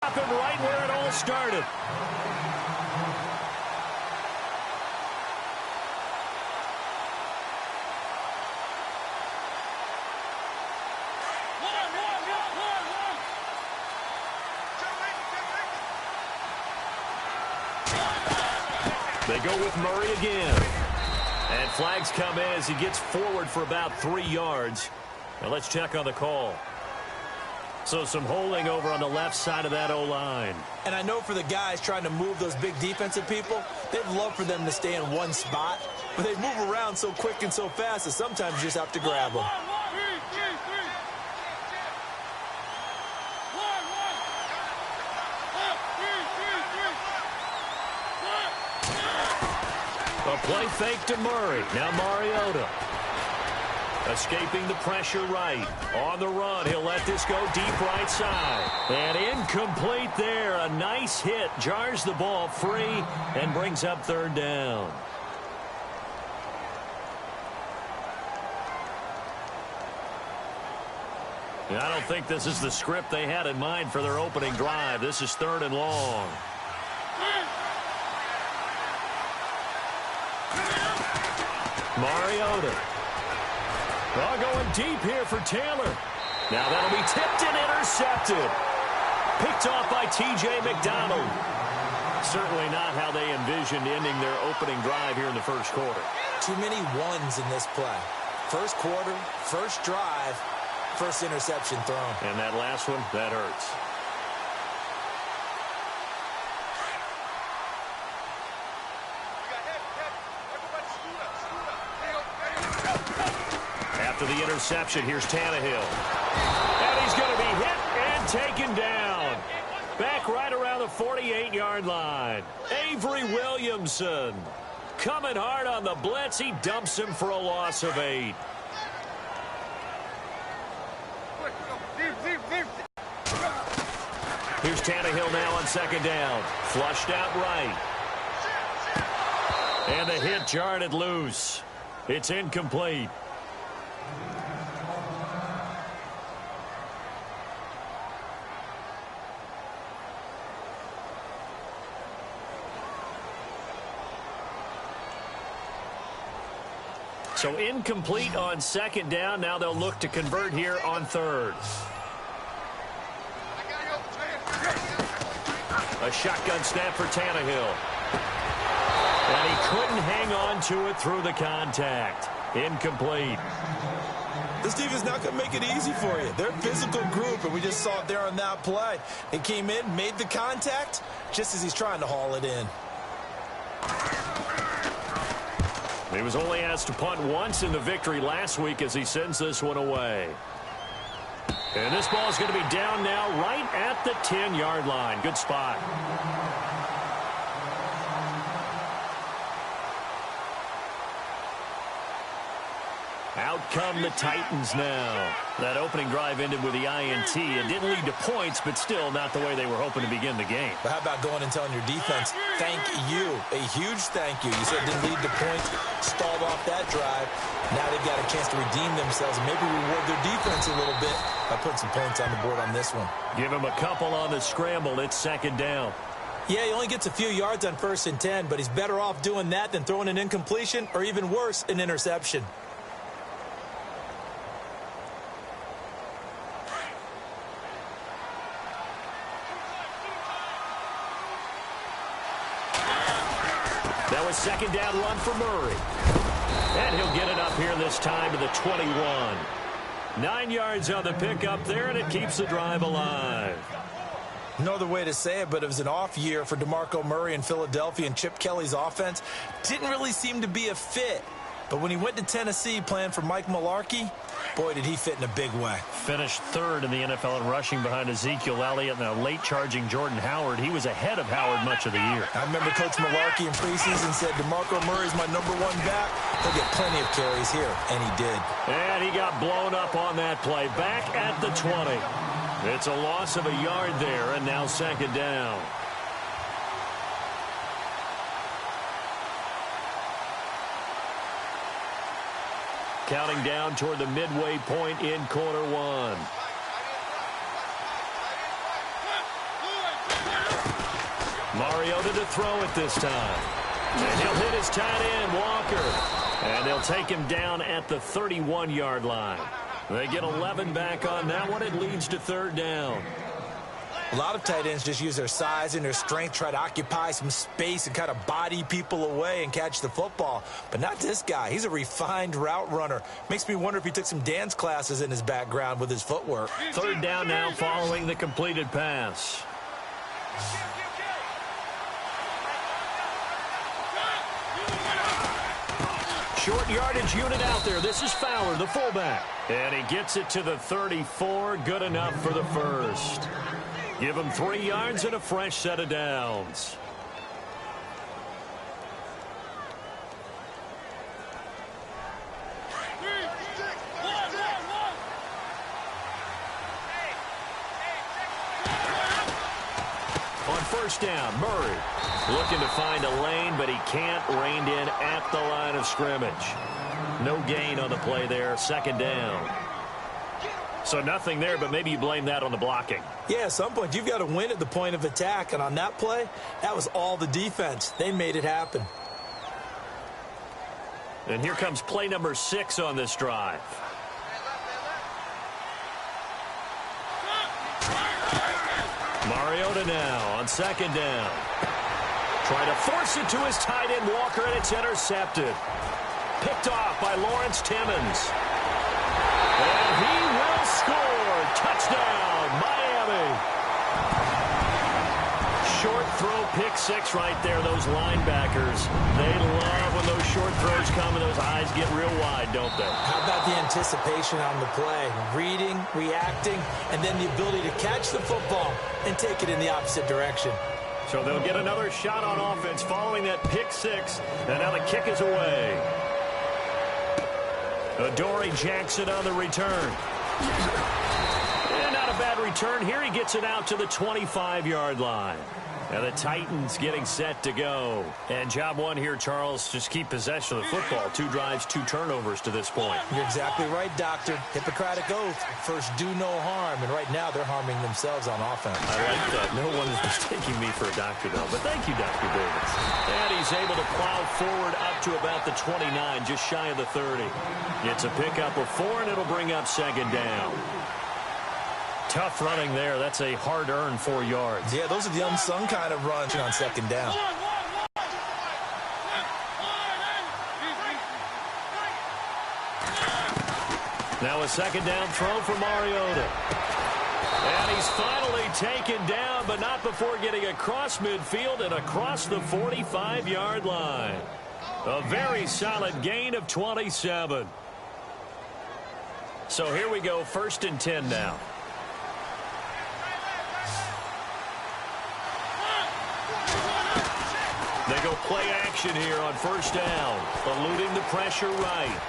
Happened right where it all started. They go with Murray again. And flags come in as he gets forward for about 3 yards. Now let's check on the call. So some holding over on the left side of that O-line. And I know for the guys trying to move those big defensive people, they'd love for them to stay in one spot. But they move around so quick and so fast that sometimes you just have to grab them. A play fake to Murray. Now Mariota. Escaping the pressure right. On the run, he'll let this go deep right side. And incomplete there. A nice hit. Jars the ball free and brings up 3rd down. I don't think this is the script they had in mind for their opening drive. This is 3rd and long. Mariota. Well, going deep here for Taylor. Now that'll be tipped and intercepted. Picked off by T.J. McDonald. Certainly not how they envisioned ending their opening drive here in the first quarter. Too many ones in this play. First quarter, first drive, first interception thrown. And that last one, that hurts. After the interception, here's Tannehill. And he's going to be hit and taken down. Back right around the 48-yard line. Avery Williamson coming hard on the blitz. He dumps him for a loss of 8. Here's Tannehill now on 2nd down. Flushed out right. And the hit jarred it loose. It's incomplete. So incomplete on 2nd down. Now they'll look to convert here on 3rd. A shotgun snap for Tannehill. And he couldn't hang on to it through the contact. Incomplete. This team is not going to make it easy for you. They're a physical group, and we just saw it there on that play. He came in, made the contact, just as he's trying to haul it in. He was only asked to punt once in the victory last week as he sends this one away. And this ball is going to be down now right at the 10-yard line. Good spot. Out come the Titans now. That opening drive ended with the INT. It didn't lead to points, but still not the way they were hoping to begin the game. But how about going and telling your defense, thank you, a huge thank you. You said it didn't lead to points, stalled off that drive. Now they've got a chance to redeem themselves and maybe reward their defense a little bit by putting some points on the board on this one. Give him a couple on the scramble. It's 2nd down. Yeah, he only gets a few yards on 1st and 10, but he's better off doing that than throwing an incompletion or even worse, an interception. That was 2nd down run for Murray. And he'll get it up here this time to the 21. 9 yards on the pickup there, and it keeps the drive alive. No other way to say it, but it was an off year for DeMarco Murray in Philadelphia, and Chip Kelly's offense didn't really seem to be a fit. But when he went to Tennessee playing for Mike Mularkey, boy, did he fit in a big way. Finished 3rd in the NFL in rushing behind Ezekiel Elliott and a late-charging Jordan Howard. He was ahead of Howard much of the year. I remember Coach Mularkey in preseason said, DeMarco Murray's my #1 back. He'll get plenty of carries here, and he did. And he got blown up on that play. Back at the 20. It's a loss of a yard there, and now 2nd down. Counting down toward the midway point in quarter 1. Mariota to throw it this time. And he'll hit his tight end, Walker. And they'll take him down at the 31-yard line. They get 11 back on that one. It leads to third down. A lot of tight ends just use their size and their strength, try to occupy some space and kind of body people away and catch the football. But not this guy. He's a refined route runner. Makes me wonder if he took some dance classes in his background with his footwork. Third down now following the completed pass. Short yardage unit out there. This is Fowler, the fullback. And he gets it to the 34. Good enough for the first. Give him 3 yards and a fresh set of downs. On first down, Murray looking to find a lane, but he can't. Reined in at the line of scrimmage. No gain on the play there. Second down. So nothing there, but maybe you blame that on the blocking. Yeah, at some point you've got to win at the point of attack, and on that play, that was all the defense. They made it happen. And here comes play number 6 on this drive. Mariota now on second down. Trying to force it to his tight end, Walker, and it's intercepted. Picked off by Lawrence Timmons. And he will score. Touchdown, Miami. Short throw, pick 6 right there. Those linebackers, they love when those short throws come and those eyes get real wide, don't they? How about the anticipation on the play? Reading, reacting, and then the ability to catch the football and take it in the opposite direction. So they'll get another shot on offense following that pick 6, and now the kick is away. Adoree Jackson on the return. And not a bad return here. He gets it out to the 25-yard line. And the Titans getting set to go. And job one here, Charles, just keep possession of the football. 2 drives, 2 turnovers to this point. You're exactly right, Doctor. Hippocratic oath. First, do no harm. And right now, they're harming themselves on offense. I like that. No one is mistaking me for a doctor, though. But thank you, Dr. Davis. And he's able to plow forward up to about the 29, just shy of the 30. It's a pickup of 4, and it'll bring up second down. Tough running there. That's a hard-earned 4 yards. Yeah, those are the unsung kind of runs on second down. Now a second down throw for Mariota. And he's finally taken down, but not before getting across midfield and across the 45-yard line. A very solid gain of 27. So here we go, 1st and 10 now. They go play action here on first down, eluding the pressure right.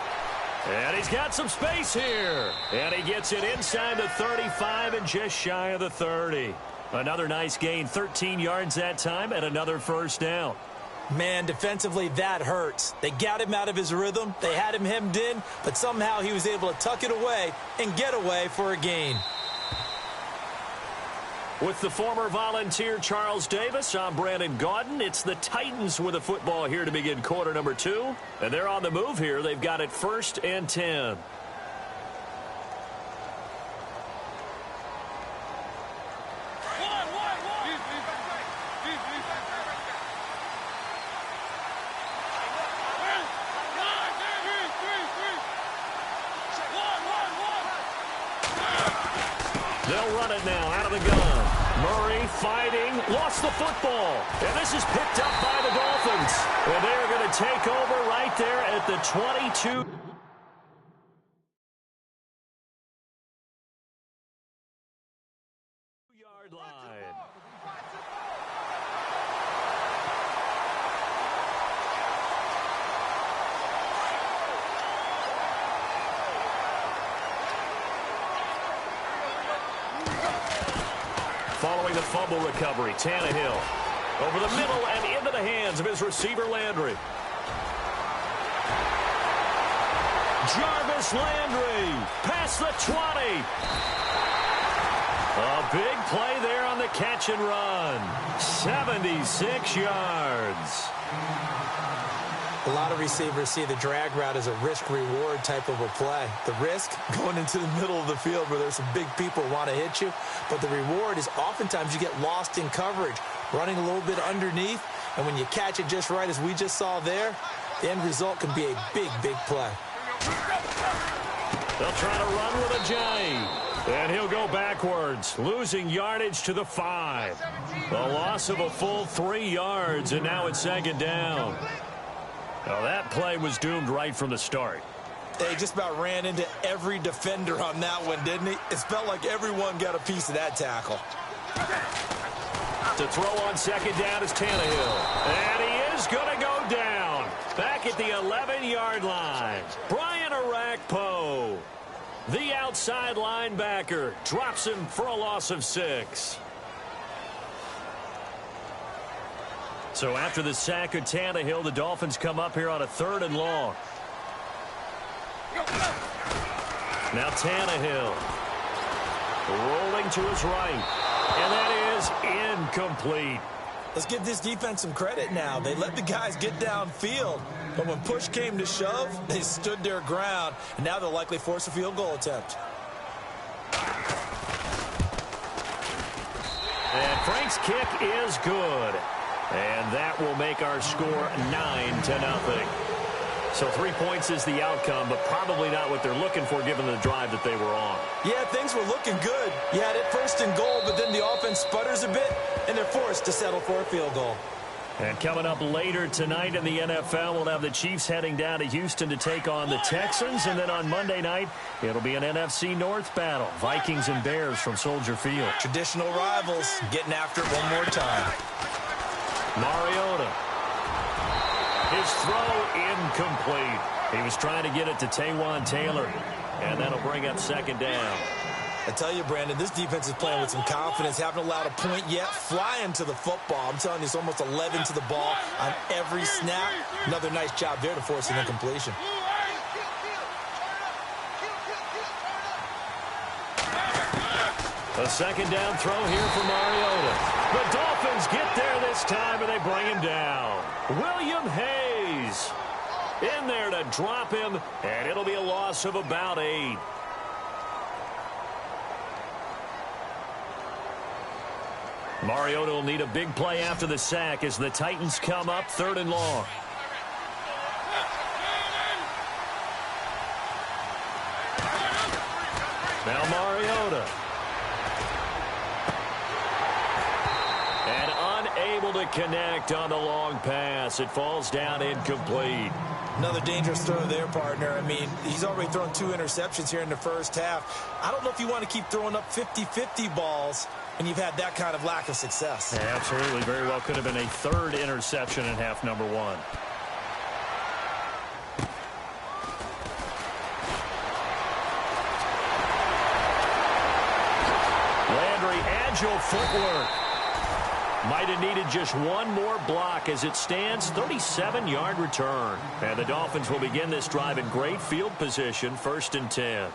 And he's got some space here. And he gets it inside the 35 and just shy of the 30. Another nice gain, 13 yards that time, and another first down. Man, defensively, that hurts. They got him out of his rhythm. They had him hemmed in, but somehow he was able to tuck it away and get away for a gain. With the former Volunteer Charles Davis, I'm Brandon Gaudin. It's the Titans with the football here to begin quarter number 2. And they're on the move here. They've got it 1st and 10. They'll run it now out of the gun. Murray fighting, lost the football. And this is picked up by the Dolphins. And they're going to take over right there at the 22. Yard line. Following the fumble recovery, Tannehill over the middle and into the hands of his receiver, Landry. Jarvis Landry past the 20. A big play there on the catch and run. 76 yards. A lot of receivers see the drag route as a risk-reward type of a play. The risk, going into the middle of the field where there's some big people who want to hit you. But the reward is oftentimes you get lost in coverage, running a little bit underneath. And when you catch it just right, as we just saw there, the end result can be a big, big play. They'll try to run with a J. And he'll go backwards, losing yardage to the 5. A loss of a full 3 yards, and now it's second down. Now that play was doomed right from the start. They just about ran into every defender on that one, didn't he? It felt like everyone got a piece of that tackle. To throw on second down is Tannehill. And he is going to go down. Back at the 11-yard line. Brian Arakpo, the outside linebacker, drops him for a loss of 6. So after the sack of Tannehill, the Dolphins come up here on a 3rd and long. Now Tannehill rolling to his right. And that is incomplete. Let's give this defense some credit now. They let the guys get downfield. But when push came to shove, they stood their ground. And now they'll likely force a field goal attempt. And Frank's kick is good. And that will make our score 9-0. So 3 points is the outcome, but probably not what they're looking for given the drive that they were on. Yeah, things were looking good. You had it 1st and goal, but then the offense sputters a bit, and they're forced to settle for a field goal. And coming up later tonight in the NFL, we'll have the Chiefs heading down to Houston to take on the Texans. And then on Monday night, it'll be an NFC North battle. Vikings and Bears from Soldier Field. Traditional rivals getting after it one more time. Mariota. His throw incomplete. He was trying to get it to Taywan Taylor. And that'll bring up second down. I tell you, Brandon, this defense is playing with some confidence. Haven't allowed a point yet. Flying to the football. I'm telling you, it's almost 11 to the ball on every snap. Another nice job there to force an incompletion. A second down throw here for Mariota. The Dolphins get there this time, and they bring him down. William Hayes in there to drop him, and it'll be a loss of about 8. Mariota will need a big play after the sack as the Titans come up 3rd and long. Now Mariota. And unable to connect on the long pass. It falls down incomplete. Another dangerous throw there, partner. I mean, he's already thrown 2 interceptions here in the first half. I don't know if you want to keep throwing up 50-50 balls when you've had that kind of lack of success. Yeah, absolutely. Very well could have been a 3rd interception in half number 1. Landry, agile footwork. Might have needed just one more block as it stands. 37-yard return. And the Dolphins will begin this drive in great field position. 1st and 10.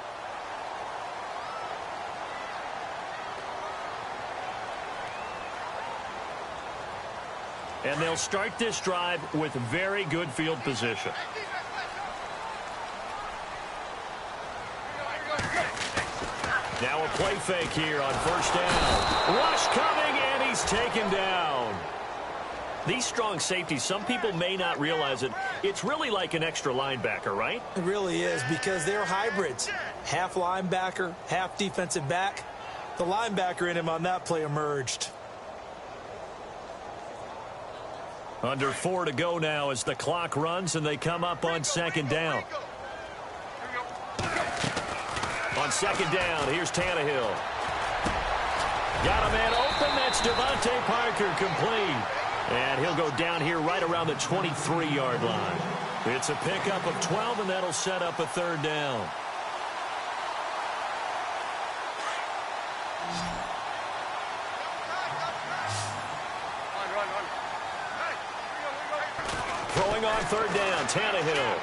And they'll start this drive with very good field position. Now a play fake here on 1st down. Rush coming, and he's taken down. These strong safeties, some people may not realize it. It's really like an extra linebacker, right? It really is, because they're hybrids. Half linebacker, half defensive back. The linebacker in him on that play emerged. Under 4 to go now as the clock runs and they come up on 2nd down. On 2nd down, here's Tannehill. Got a man open. That's Devontae Parker, complete. And he'll go down here right around the 23-yard line. It's a pickup of 12, and that'll set up a 3rd down. Throwing on 3rd down, Tannehill.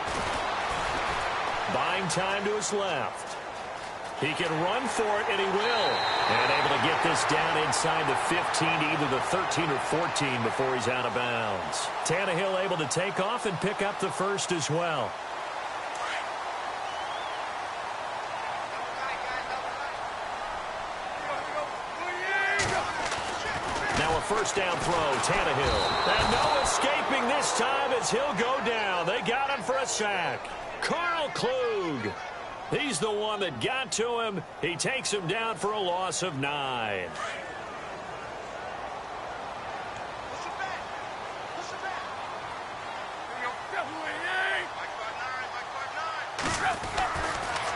Buying time to his left. He can run for it, and he will. And able to get this down inside the 15, either the 13 or 14 before he's out of bounds. Tannehill able to take off and pick up the first as well. Now a first down throw, Tannehill. And no escaping this time as he'll go down. They got him for a sack. Carl Klug. He's the one that got to him. He takes him down for a loss of 9.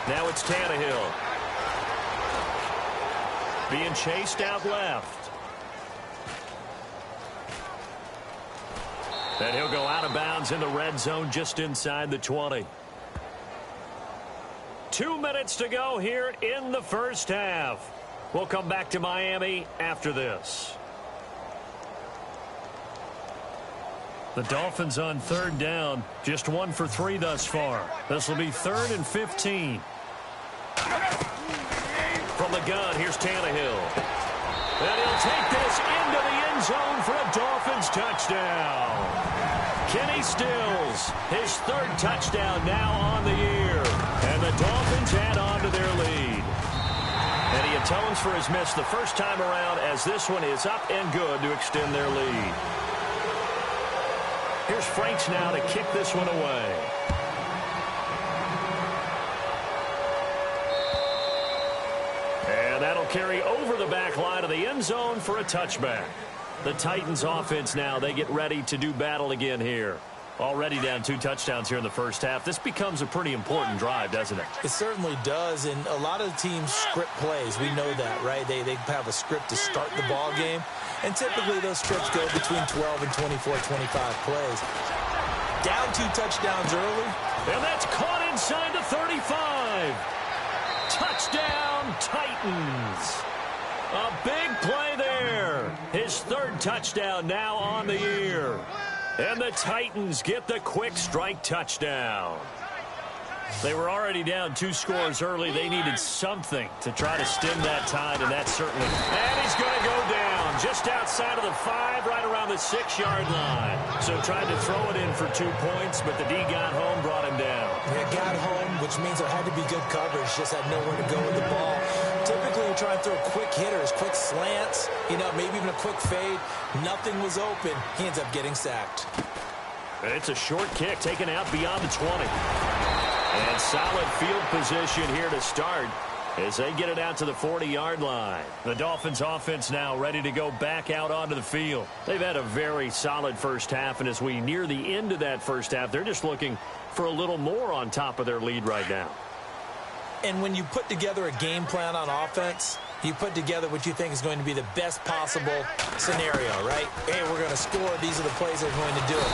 Now it's Tannehill. Being chased out left. And he'll go out of bounds in the red zone just inside the 20. 2 minutes to go here in the first half. We'll come back to Miami after this. The Dolphins on third down, just 1 for 3 thus far. This will be 3rd and 15. From the gun, here's Tannehill. And he'll take this into the end zone for a Dolphins touchdown. Kenny Stills, his 3rd touchdown now on the year. And the Dolphins add on to their lead. And he atones for his miss the first time around as this one is up and good to extend their lead. Here's Franks now to kick this one away. And that'll carry over the back line of the end zone for a touchback. The Titans offense now, they get ready to do battle again here. Already down 2 touchdowns here in the first half. This becomes a pretty important drive, doesn't it? It certainly does, and a lot of the teams script plays. We know that, right? They have a script to start the ball game, and typically those scripts go between 12 and 24, 25 plays. Down 2 touchdowns early. And that's caught inside the 35. Touchdown, Titans. A big play there. His 3rd touchdown now on the year. And the Titans get the quick strike touchdown. They were already down 2 scores early. They needed something to try to stem that tide, and that's certainly. And he's going to go down just outside of the 5, right around the 6-yard line. So tried to throw it in for 2 points, but the D got home, brought him down. Yeah, got home, which means there had to be good coverage. Just had nowhere to go with the ball. Typically, you try and throw quick hitters, quick slants, maybe even a quick fade. Nothing was open. He ends up getting sacked. And it's a short kick taken out beyond the 20. And solid field position here to start as they get it out to the 40-yard line. The Dolphins offense now ready to go back out onto the field. They've had a very solid first half, and as we near the end of that first half, they're just looking for a little more on top of their lead right now. And when you put together a game plan on offense, you put together what you think is going to be the best possible scenario, right? Hey, we're going to score. These are the plays that are going to do it.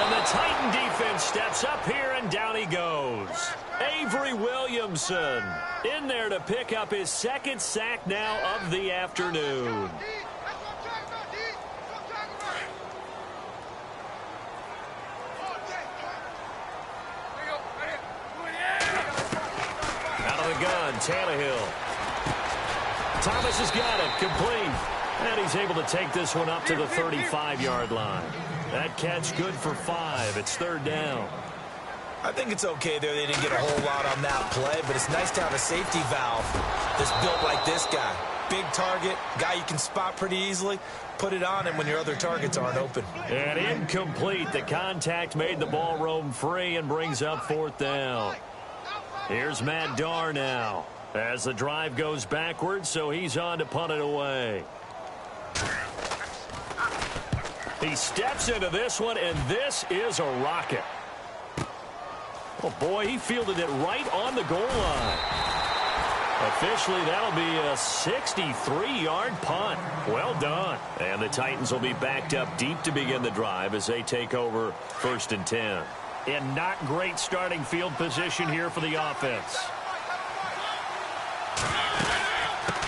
And the Titan defense steps up here, and down he goes. Avery Williamson in there to pick up his 2nd sack now of the afternoon. Out of the gun, Tannehill. Thomas has got it, complete. And he's able to take this one up to the 35-yard line. That catch good for 5. It's 3rd down. I think it's okay there. They didn't get a whole lot on that play, but it's nice to have a safety valve that's built like this guy. Big target, guy you can spot pretty easily. Put it on him when your other targets aren't open. And incomplete. The contact made the ball roam free and brings up 4th down. Here's Matt Darr now as the drive goes backwards, so he's on to punt it away. He steps into this one, and this is a rocket. Oh, boy, he fielded it right on the goal line. Officially, that'll be a 63-yard punt. Well done. And the Titans will be backed up deep to begin the drive as they take over 1st and 10. In not great starting field position here for the offense.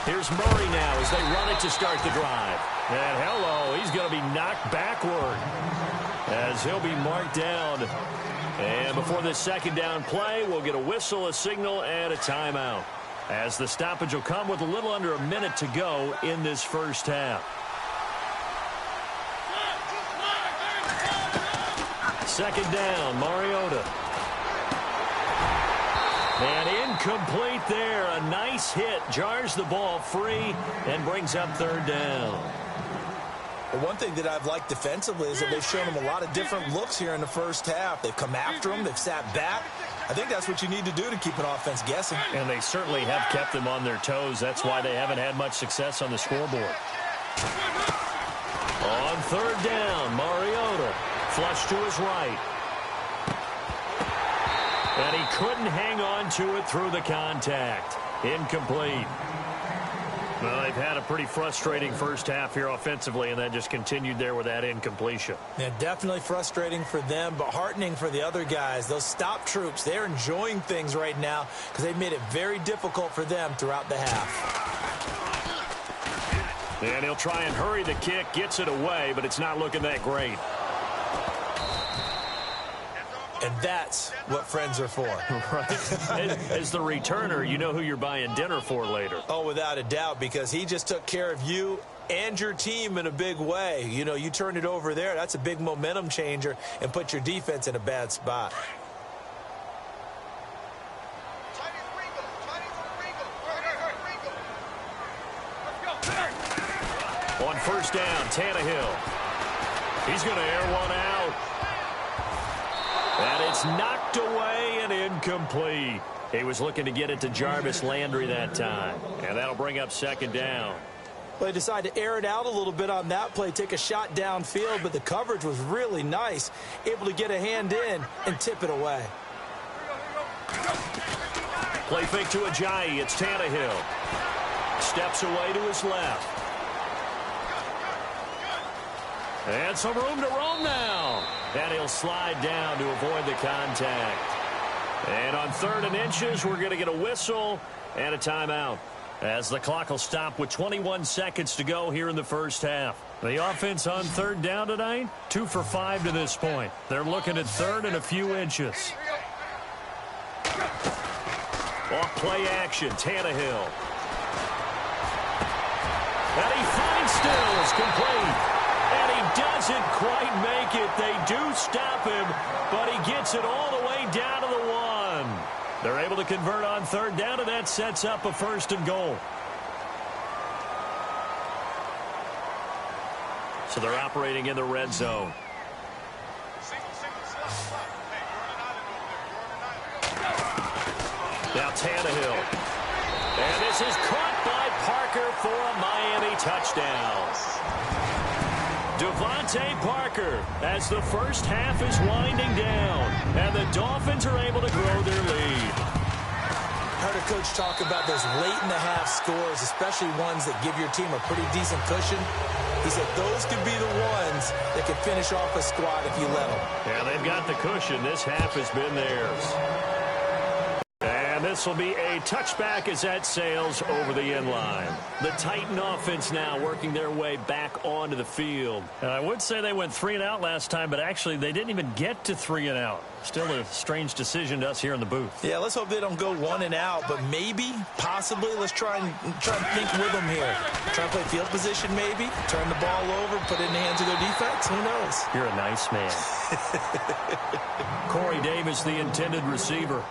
Here's Murray now as they run it to start the drive. And hello, he's going to be knocked backward as he'll be marked down. And before this 2nd down play, we'll get a whistle, a signal, and a timeout. as the stoppage will come with a little under a minute to go in this first half. Second down, Mariota. And incomplete there. A nice hit. Jars the ball free and brings up third down. Well, one thing that I've liked defensively is that they've shown them a lot of different looks here in the first half. They've come after them. They've sat back. I think that's what you need to do to keep an offense guessing. And they certainly have kept them on their toes. That's why they haven't had much success on the scoreboard. On third down, Mariota. Flush to his right. And he couldn't hang on to it through the contact. Incomplete. Well, they've had a pretty frustrating first half here offensively, and that just continued there with that incompletion. Yeah, definitely frustrating for them, but heartening for the other guys. Those stop troops, they're enjoying things right now because they've made it very difficult for them throughout the half. And he'll try and hurry the kick, gets it away, but it's not looking that great. And that's what friends are for. Right. As the returner, you know who you're buying dinner for later. Oh, without a doubt, because he just took care of you and your team in a big way. You know, you turned it over there. That's a big momentum changer and put your defense in a bad spot. On first down, Tannehill. He's going to air one out. And it's knocked away and incomplete. He was looking to get it to Jarvis Landry that time. And that'll bring up second down. Well, they decided to air it out a little bit on that play, take a shot downfield, but the coverage was really nice. Able to get a hand in and tip it away. Play fake to Ajayi. It's Tannehill. Steps away to his left. And some room to roam now. And he'll slide down to avoid the contact. And on 3rd and inches, we're going to get a whistle and a timeout, as the clock will stop with 21 seconds to go here in the first half. The offense on 3rd down tonight, 2 for 5 to this point. They're looking at 3rd and a few inches. Off play action, Tannehill. And he finds Stills, complete. And he doesn't quite make it. They do stop him, but he gets it all the way down to the 1. They're able to convert on 3rd down, and that sets up a 1st and goal. So they're operating in the red zone. Now Tannehill. And this is caught by Parker for a Miami touchdown. Devontae Parker, as the first half is winding down, and the Dolphins are able to grow their lead. I heard a coach talk about those late-in-the-half scores, especially ones that give your team a pretty decent cushion. He said those could be the ones that could finish off a squad if you let them. Yeah, they've got the cushion. This half has been theirs. And this will be a touchback as that sails over the end line. The Titan offense now working their way back onto the field. And I would say they went 3 and out last time, but actually they didn't even get to 3 and out. Still a strange decision to us here in the booth. Yeah, let's hope they don't go 1 and out, but maybe, possibly, let's try and think with them here. Try and play field position maybe, turn the ball over, put it in the hands of their defense. Who knows? You're a nice man. Corey Davis, the intended receiver.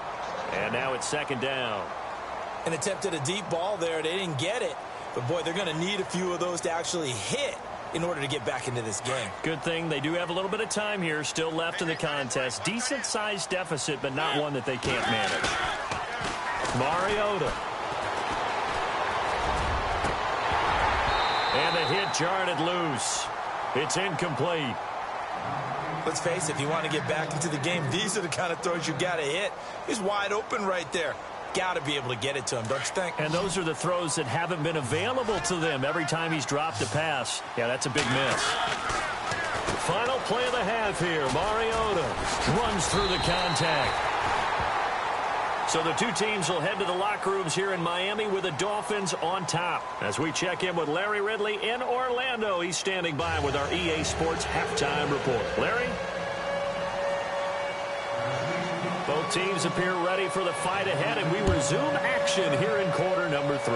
And now it's 2nd down. An attempt at a deep ball there. They didn't get it. But, boy, they're going to need a few of those to actually hit in order to get back into this game. Good thing they do have a little bit of time here still left in the contest. Decent-sized deficit, but not one that they can't manage. Mariota. And the hit jarred it loose. It's incomplete. Let's face it, if you want to get back into the game, these are the kind of throws you got to hit. He's wide open right there. Got to be able to get it to him, don't you think? And those are the throws that haven't been available to them every time he's dropped a pass. Yeah, that's a big miss. Final play of the half here. Mariota runs through the contact. So the two teams will head to the locker rooms here in Miami with the Dolphins on top. As we check in with Larry Ridley in Orlando, he's standing by with our EA Sports halftime report. Larry? Both teams appear ready for the fight ahead, and we resume action here in quarter number 3.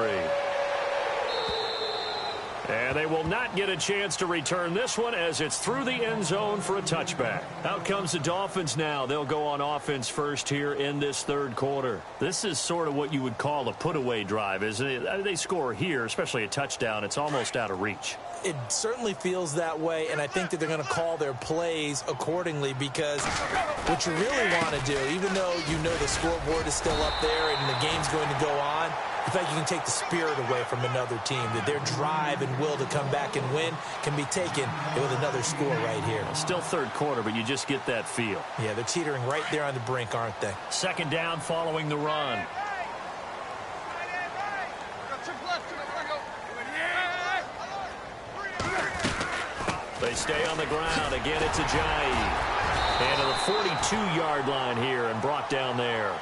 And they will not get a chance to return this one as it's through the end zone for a touchback. Out comes the Dolphins now. They'll go on offense first here in this third quarter. This is sort of what you would call a put-away drive, isn't it? They score here, especially a touchdown. It's almost out of reach. It certainly feels that way, and I think that they're going to call their plays accordingly, because what you really want to do, even though you know the scoreboard is still up there and the game's going to go on, in fact, you can take the spirit away from another team, that their drive and will to come back and win can be taken with another score right here. Still third quarter, but you just get that feel. Yeah, they're teetering right there on the brink, aren't they? Second down following the run. They stay on the ground. Again, it's Ajayi. And to the 42-yard line here and brought down there.